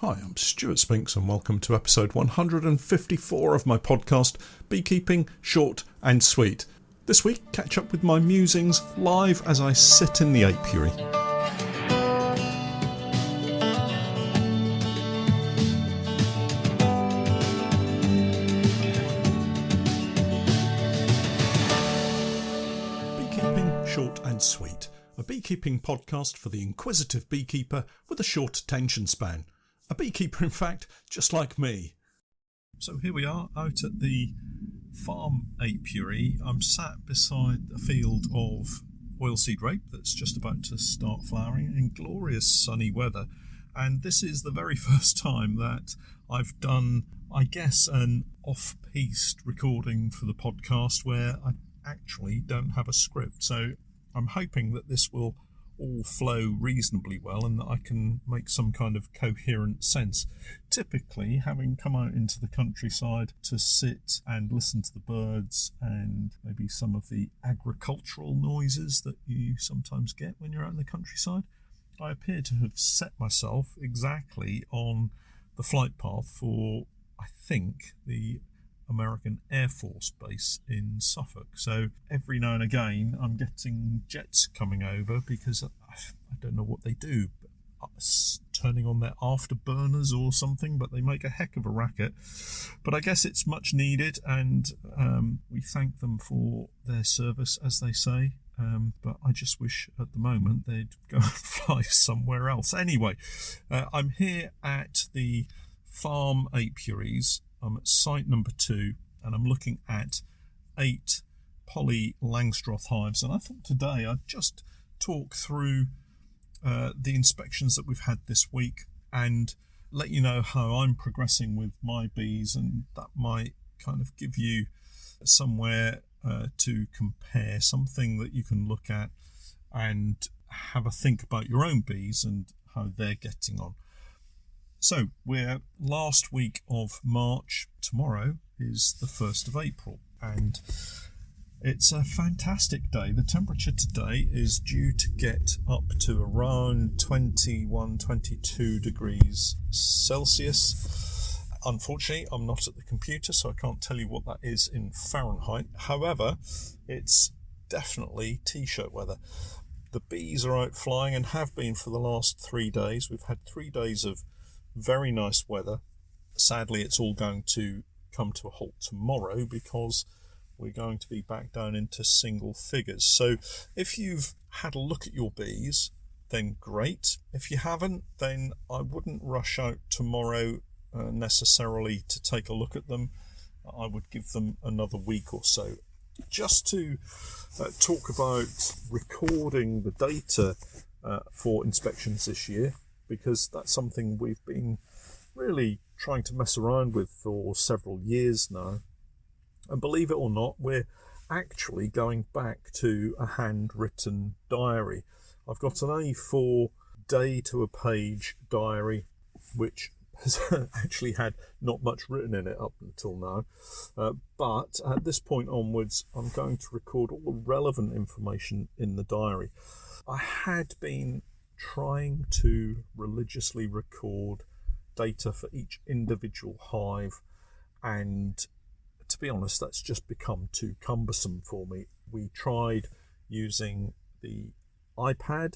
Hi, I'm Stewart Spinks and welcome to episode 154 of my podcast, Beekeeping Short and Sweet. This week, catch up with my musings live as I sit in the apiary. Beekeeping Short and Sweet, a beekeeping podcast for the inquisitive beekeeper with a short attention span. A beekeeper, in fact, just like me. So here we are out at the farm apiary. I'm sat beside a field of oilseed rape that's just about to start flowering in glorious sunny weather. And this is the very first time that I've done, I guess, an off-piste recording for the podcast where I actually don't have a script. So I'm hoping that this will all flow reasonably well and that I can make some kind of coherent sense. Typically, having come out into the countryside to sit and listen to the birds and maybe some of the agricultural noises that you sometimes get when you're out in the countryside, I appear to have set myself exactly on the flight path for, I think, the American Air Force Base in Suffolk. So every now and again I'm getting jets coming over because I don't know what they do, turning on their afterburners or something, but they make a heck of a racket. But I guess it's much needed, and we thank them for their service, as they say. But I just wish at the moment they'd go and fly somewhere else. Anyway, I'm here at the farm apiaries. I'm at site number 2 and I'm looking at 8 poly Langstroth hives, and I thought today I'd just talk through the inspections that we've had this week and let you know how I'm progressing with my bees, and that might kind of give you somewhere to compare, something that you can look at and have a think about your own bees and how they're getting on. So we're last week of March. Tomorrow is the 1st of April and it's a fantastic day. The temperature today is due to get up to around 21, 22 degrees Celsius. Unfortunately, I'm not at the computer, so I can't tell you what that is in Fahrenheit. However, it's definitely t-shirt weather. The bees are out flying and have been for the last 3 days. We've had 3 days of very nice weather. Sadly, it's all going to come to a halt tomorrow because we're going to be back down into single figures. So if you've had a look at your bees, then great. If you haven't, then I wouldn't rush out tomorrow necessarily to take a look at them. I would give them another week or so. Just to talk about recording the data for inspections this year, because that's something we've been really trying to mess around with for several years now. And believe it or not, we're actually going back to a handwritten diary. I've got an A4 day to a page diary, which has actually had not much written in it up until now. But at this point onwards, I'm going to record all the relevant information in the diary. I had been trying to religiously record data for each individual hive, and to be honest, that's just become too cumbersome for me. We tried using the iPad,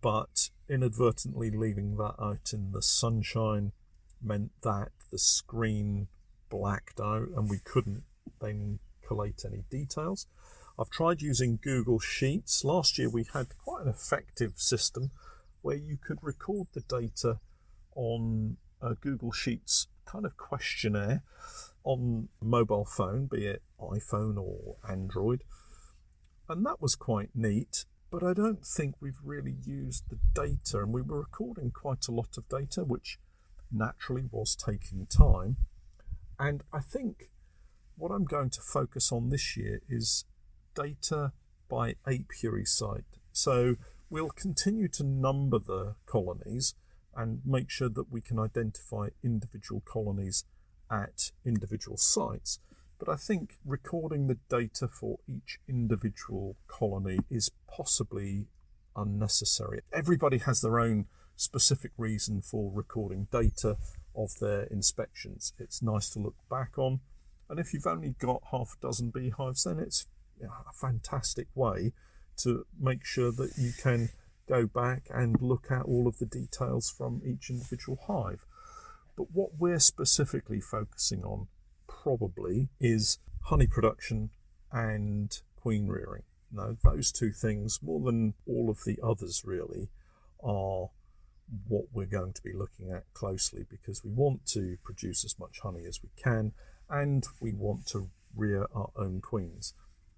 but inadvertently leaving that out in the sunshine meant that the screen blacked out and we couldn't then collate any details. I've tried using Google Sheets. Last year we had quite an effective system where you could record the data on a Google Sheets kind of questionnaire on a mobile phone, be it iPhone or Android, and that was quite neat. But I don't think we've really used the data, and we were recording quite a lot of data, which naturally was taking time. And I think what I'm going to focus on this year is data by apiary site. So we'll continue to number the colonies and make sure that we can identify individual colonies at individual sites. But I think recording the data for each individual colony is possibly unnecessary. Everybody has their own specific reason for recording data of their inspections. It's nice to look back on, and if you've only got half a dozen beehives, then it's a fantastic way to make sure that you can go back and look at all of the details from each individual hive. But what we're specifically focusing on probably is honey production and queen rearing. Now, those two things, more than all of the others really, are what we're going to be looking at closely, because we want to produce as much honey as we can, and we want to rear our own queens,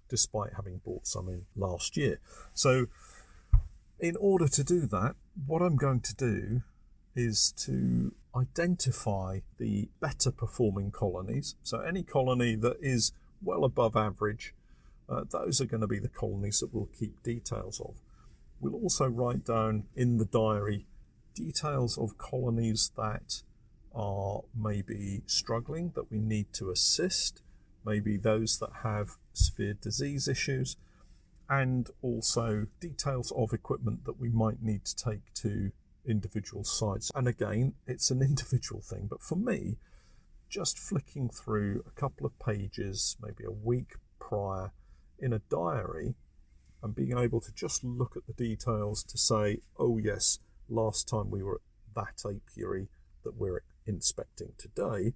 despite having bought some in last year. So in order to do that, what I'm going to do is to identify the better performing colonies. So any colony that is well above average, those are going to be the colonies that we'll keep details of. We'll also write down in the diary details of colonies that are maybe struggling, that we need to assist, maybe those that have severe disease issues, and also details of equipment that we might need to take to individual sites. And again, it's an individual thing, but for me, just flicking through a couple of pages, maybe a week prior in a diary, and being able to just look at the details to say, oh yes, last time we were at that apiary that we're inspecting today,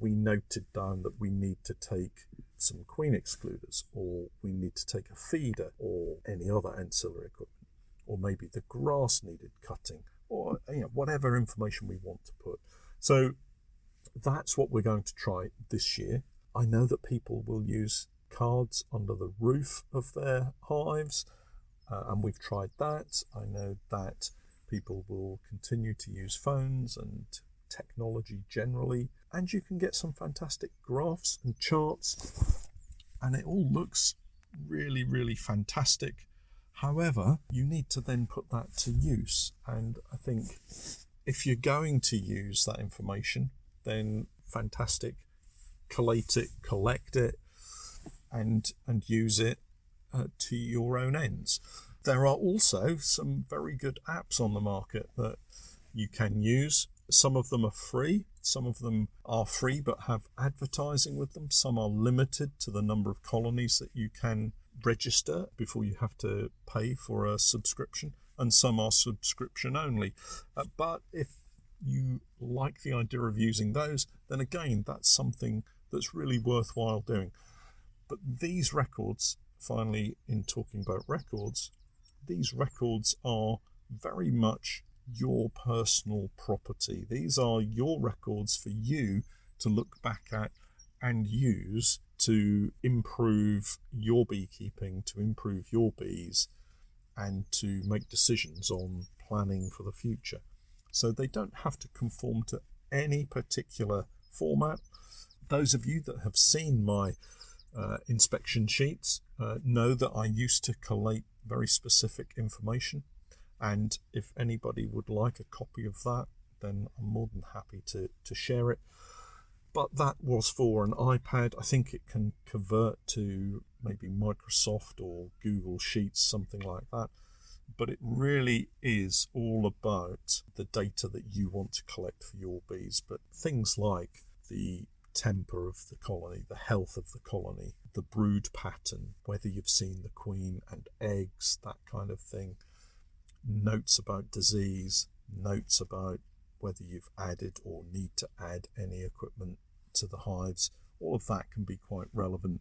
we noted down that we need to take some queen excluders, or we need to take a feeder, or any other ancillary equipment, or maybe the grass needed cutting, or whatever information we want to put. So that's what we're going to try this year. I know that people will use cards under the roof of their hives, and we've tried that. I know that people will continue to use phones and technology generally, and you can get some fantastic graphs and charts, and it all looks really, really fantastic. However, you need to then put that to use, and I think if you're going to use that information, then fantastic, collate it, collect it, and use it to your own ends. There are also some very good apps on the market that you can use. Some of them are free, some of them are free but have advertising with them. Some are limited to the number of colonies that you can register before you have to pay for a subscription, and some are subscription only. But if you like the idea of using those, then again, that's something that's really worthwhile doing. But these records, finally, in talking about records, these records are very much your personal property. These are your records for you to look back at and use to improve your beekeeping, to improve your bees, and to make decisions on planning for the future. So they don't have to conform to any particular format. Those of you that have seen my inspection sheets know that I used to collate very specific information, and if anybody would like a copy of that, then I'm more than happy to share it. But that was for an iPad. I think it can convert to maybe Microsoft or Google Sheets, something like that. But it really is all about the data that you want to collect for your bees. But things like the temper of the colony, the health of the colony, the brood pattern, whether you've seen the queen and eggs, that kind of thing, notes about disease, notes about whether you've added or need to add any equipment to the hives. All of that can be quite relevant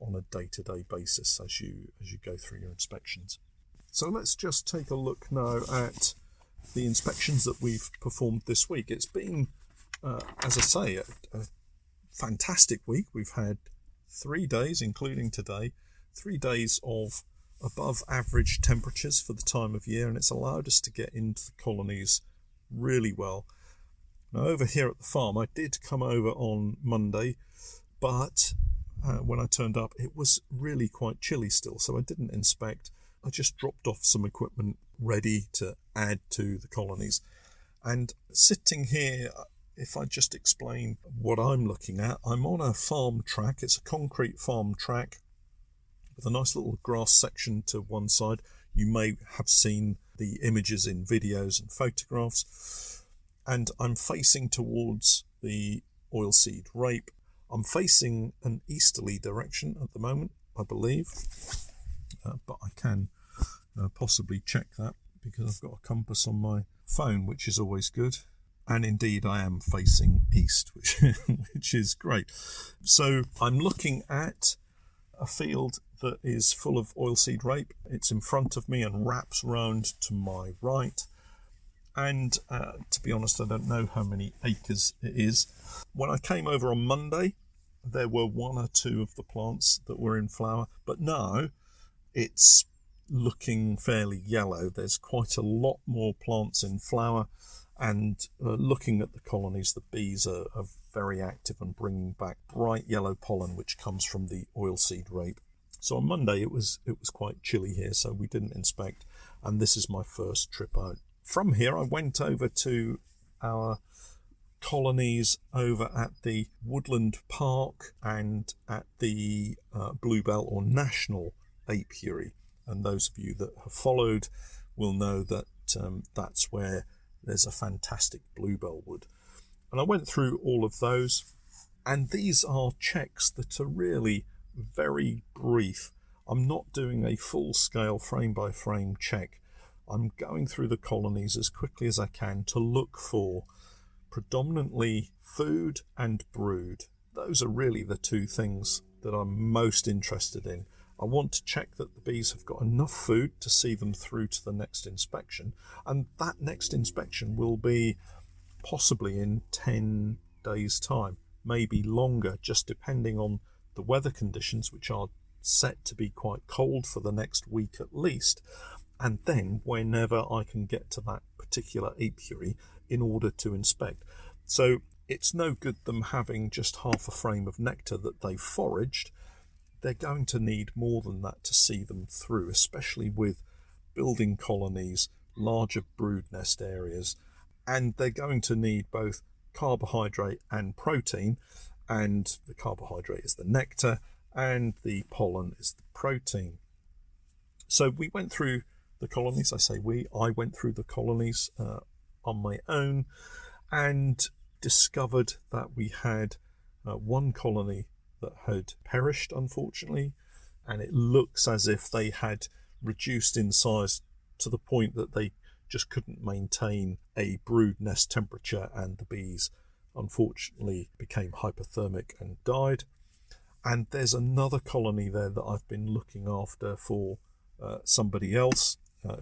on a day-to-day basis as you go through your inspections. So let's just take a look now at the inspections that we've performed this week. It's been, as I say, a fantastic week. We've had 3 days, including today, 3 days of above average temperatures for the time of year, and it's allowed us to get into the colonies really well. Now over here at the farm, I did come over on Monday, but when I turned up it was really quite chilly still, so I didn't inspect. I just dropped off some equipment ready to add to the colonies. And sitting here, if I just explain what I'm looking at, I'm on a farm track. It's a concrete farm track with a nice little grass section to one side. You may have seen the images in videos and photographs. And I'm facing towards the oilseed rape. I'm facing an easterly direction at the moment, I believe, but I can possibly check that because I've got a compass on my phone, which is always good. And indeed, I am facing east, which is great. So I'm looking at a field that is full of oilseed rape. It's in front of me and wraps round to my right. And to be honest, I don't know how many acres it is. When I came over on Monday, there were 1 or 2 of the plants that were in flower, but now it's looking fairly yellow. There's quite a lot more plants in flower, and looking at the colonies, the bees are very active and bringing back bright yellow pollen, which comes from the oilseed rape. So on Monday it was quite chilly here, so we didn't inspect, and this is my first trip out. From here I went over to our colonies over at the Woodland Park and at the Bluebell or National Apiary, and those of you that have followed will know that that's where there's a fantastic bluebell wood. And I went through all of those, and these are checks that are really very brief. I'm not doing a full-scale frame-by-frame check. I'm going through the colonies as quickly as I can to look for predominantly food and brood. Those are really the 2 things that I'm most interested in. I want to check that the bees have got enough food to see them through to the next inspection, and that next inspection will be possibly in 10 days' time, maybe longer, just depending on the weather conditions, which are set to be quite cold for the next week at least, and then whenever I can get to that particular apiary in order to inspect. So it's no good them having just half a frame of nectar that they've foraged. They're going to need more than that to see them through, especially with building colonies, larger brood nest areas, and they're going to need both carbohydrate and protein, and the carbohydrate is the nectar and the pollen is the protein. So we went through the colonies. I went through the colonies on my own and discovered that we had 1 colony that had perished, unfortunately, and it looks as if they had reduced in size to the point that they just couldn't maintain a brood nest temperature, and the bees unfortunately became hypothermic and died. And there's another colony there that I've been looking after for somebody else,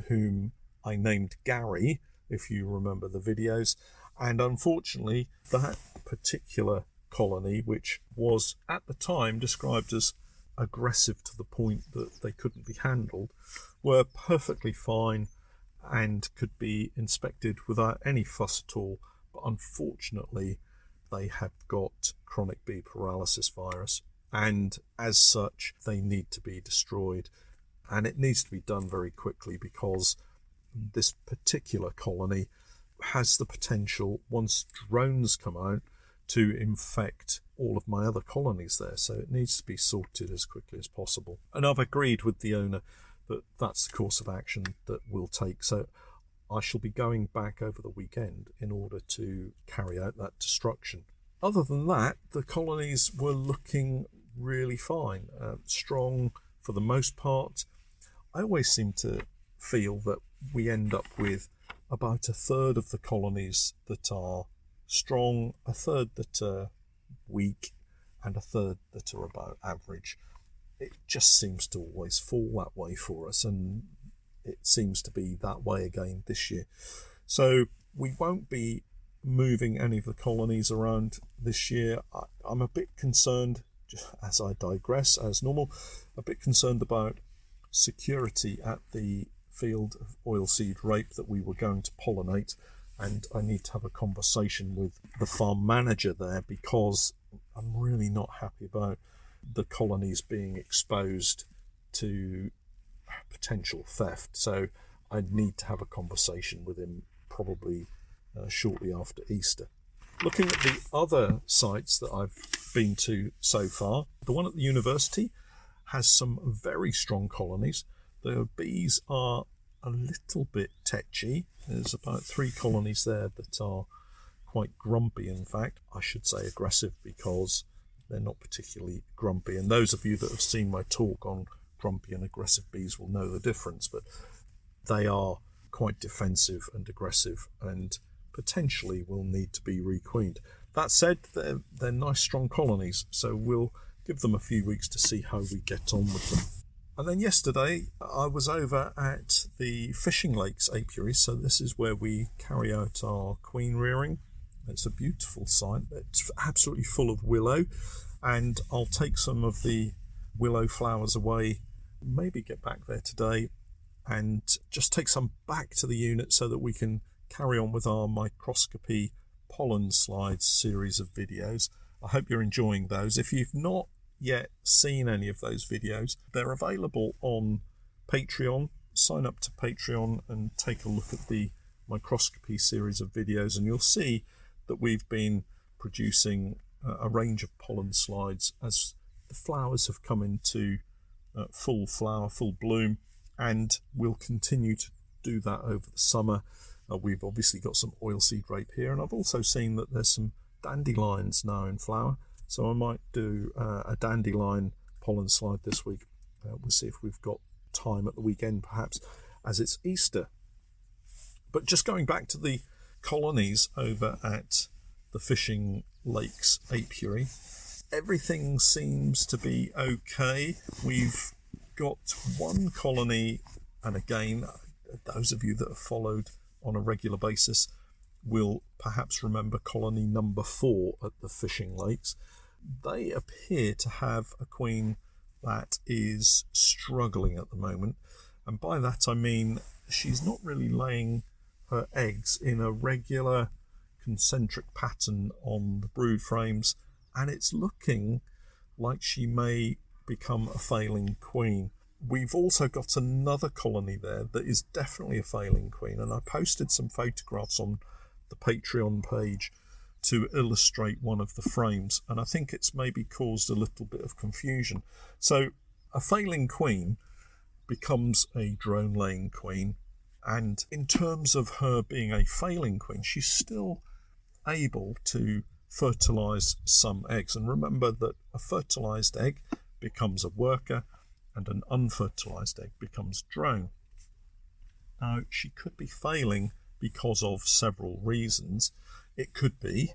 whom I named Gary, if you remember the videos. And unfortunately, that particular colony, which was at the time described as aggressive to the point that they couldn't be handled, were perfectly fine and could be inspected without any fuss at all. But unfortunately, they have got chronic bee paralysis virus, and as such, they need to be destroyed. And it needs to be done very quickly, because this particular colony has the potential, once drones come out, to infect all of my other colonies there. So it needs to be sorted as quickly as possible. And I've agreed with the owner that that's the course of action that we'll take. So I shall be going back over the weekend in order to carry out that destruction. Other than that, the colonies were looking really fine, strong for the most part. I always seem to feel that we end up with about 1/3 of the colonies that are strong, 1/3 that are weak, and 1/3 that are about average. It just seems to always fall that way for us, and it seems to be that way again this year. So we won't be moving any of the colonies around this year. I'm a bit concerned, as I digress, as normal, a bit concerned about security at the field of oilseed rape that we were going to pollinate, and I need to have a conversation with the farm manager there, because I'm really not happy about the colonies being exposed to potential theft. So I need to have a conversation with him probably shortly after Easter. Looking at the other sites that I've been to so far, the one at the university has some very strong colonies. The bees are a little bit tetchy. There's about 3 colonies there that are quite grumpy. In fact, I should say aggressive, because they're not particularly grumpy. And those of you that have seen my talk on grumpy and aggressive bees will know the difference, but they are quite defensive and aggressive and potentially will need to be requeened. That said, they're nice strong colonies, so we'll give them a few weeks to see how we get on with them. And then yesterday I was over at the Fishing Lakes Apiary, so this is where we carry out our queen rearing. It's a beautiful site. It's absolutely full of willow, and I'll take some of the willow flowers away, maybe get back there today and just take some back to the unit so that we can carry on with our microscopy pollen slides series of videos. I hope you're enjoying those. If you've not yet seen any of those videos, they're available on Patreon. Sign up to Patreon and take a look at the microscopy series of videos, and you'll see that we've been producing a range of pollen slides as the flowers have come into full flower, full bloom, and we'll continue to do that over the summer. We've obviously got some oilseed rape here, and I've also seen that there's some dandelions now in flower, so I might do a dandelion pollen slide this week. We'll see if we've got time at the weekend, perhaps, as it's Easter. But just going back to the colonies over at the Fishing Lakes Apiary, everything seems to be okay. We've got one colony, and again, those of you that have followed on a regular basis will perhaps remember colony number 4 at the Fishing Lakes. They appear to have a queen that is struggling at the moment, and by that I mean she's not really laying her eggs in a regular concentric pattern on the brood frames, and it's looking like she may become a failing queen. We've also got another colony there that is definitely a failing queen, and I posted some photographs on the Patreon page to illustrate one of the frames, and I think it's maybe caused a little bit of confusion. So a failing queen becomes a drone laying queen, and in terms of her being a failing queen, she's still able to fertilize some eggs. And remember that a fertilized egg becomes a worker and an unfertilized egg becomes drone. Now, she could be failing because of several reasons. It could be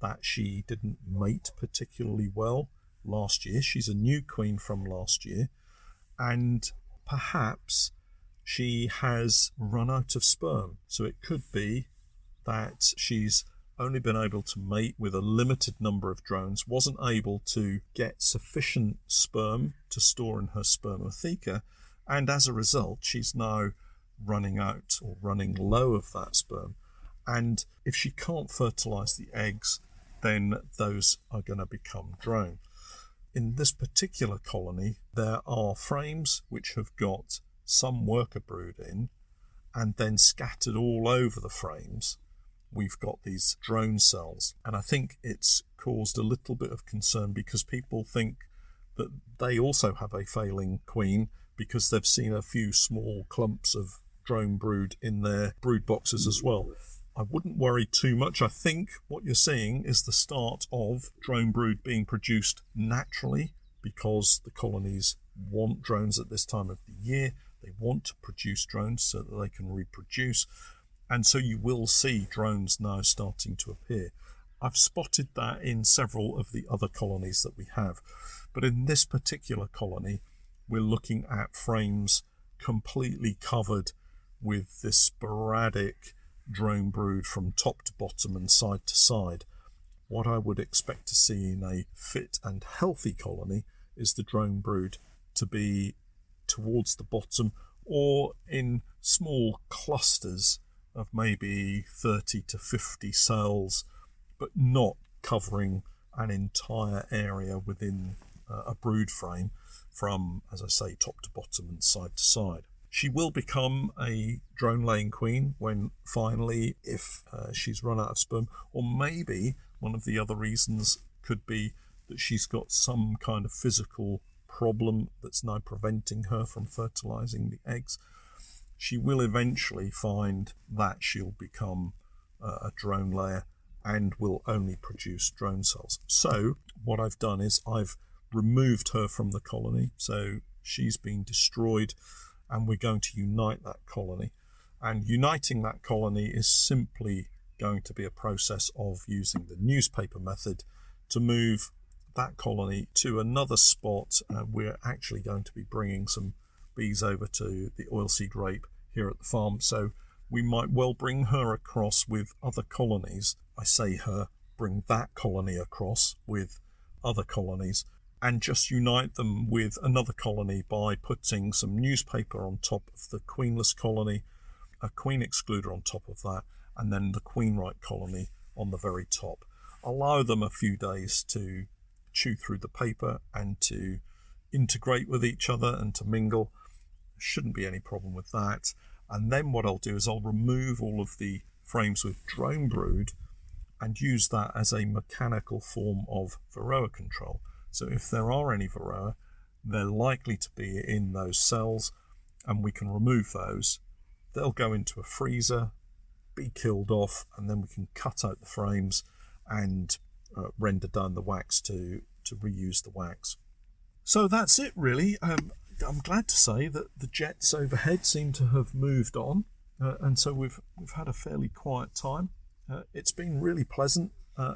that she didn't mate particularly well last year. She's a new queen from last year, and perhaps she has run out of sperm. So it could be that she's only been able to mate with a limited number of drones, wasn't able to get sufficient sperm to store in her spermatheca, and as a result she's now running out or running low of that sperm. And if she can't fertilize the eggs, then those are going to become drone. In this particular colony, there are frames which have got some worker brood in, and then scattered all over the frames we've got these drone cells. And I think it's caused a little bit of concern because people think that they also have a failing queen because they've seen a few small clumps of drone brood in their brood boxes as well. I wouldn't worry too much. I think what you're seeing is the start of drone brood being produced naturally, because the colonies want drones at this time of the year. They want to produce drones so that they can reproduce. And so you will see drones now starting to appear. I've spotted that in several of the other colonies that we have. But in this particular colony, we're looking at frames completely covered with this sporadic drone brood from top to bottom and side to side. What I would expect to see in a fit and healthy colony is the drone brood to be towards the bottom or in small clusters of maybe 30 to 50 cells, but not covering an entire area within a brood frame from, as I say, top to bottom and side to side. She will become a drone laying queen when finally, if she's run out of sperm, or maybe one of the other reasons could be that she's got some kind of physical problem that's now preventing her from fertilizing the eggs. She will eventually find that she'll become a drone layer and will only produce drone cells. So what I've done is I've removed her from the colony, so she's been destroyed, and we're going to unite that colony. And uniting that colony is simply going to be a process of using the newspaper method to move that colony to another spot. We're actually going to be bringing some bees over to the oilseed rape here at the farm, so we might well bring her across with other colonies. I say her, bring that colony across with other colonies and just unite them with another colony by putting some newspaper on top of the queenless colony, a queen excluder on top of that, and then the queen right colony on the very top. Allow them a few days to chew through the paper and to integrate with each other and to mingle. Shouldn't be any problem with that. And then what I'll do is I'll remove all of the frames with drone brood and use that as a mechanical form of varroa control. So if there are any varroa, they're likely to be in those cells, and we can remove those. They'll go into a freezer, be killed off, and then we can cut out the frames and render down the wax to reuse the wax. So that's it really. I'm glad to say that the jets overhead seem to have moved on, and so we've had a fairly quiet time. It's been really pleasant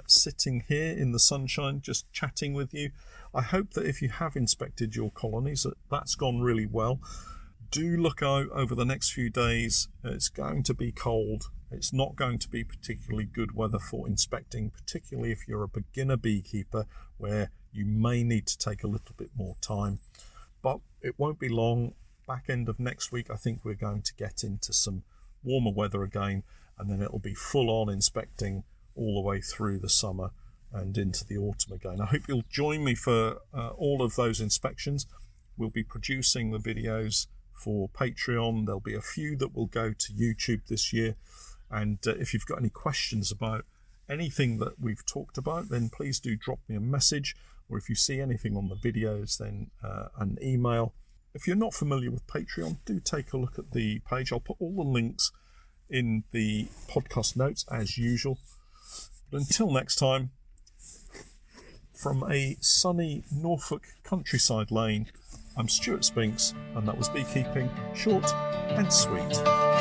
sitting here in the sunshine just chatting with you. I hope that if you have inspected your colonies, that's gone really well. Do look out over the next few days. It's going to be cold. It's not going to be particularly good weather for inspecting, particularly if you're a beginner beekeeper, where you may need to take a little bit more time. But it won't be long. Back end of next week, I think we're going to get into some warmer weather again, and then it'll be full on inspecting all the way through the summer and into the autumn again. I hope you'll join me for all of those inspections. We'll be producing the videos for Patreon. There'll be a few that will go to YouTube this year. And if you've got any questions about anything that we've talked about, then please do drop me a message. Or if you see anything on the videos, then an email. If you're not familiar with Patreon, do take a look at the page. I'll put all the links in the podcast notes as usual. But until next time, from a sunny Norfolk countryside lane, I'm Stewart Spinks, and that was Beekeeping Short and Sweet.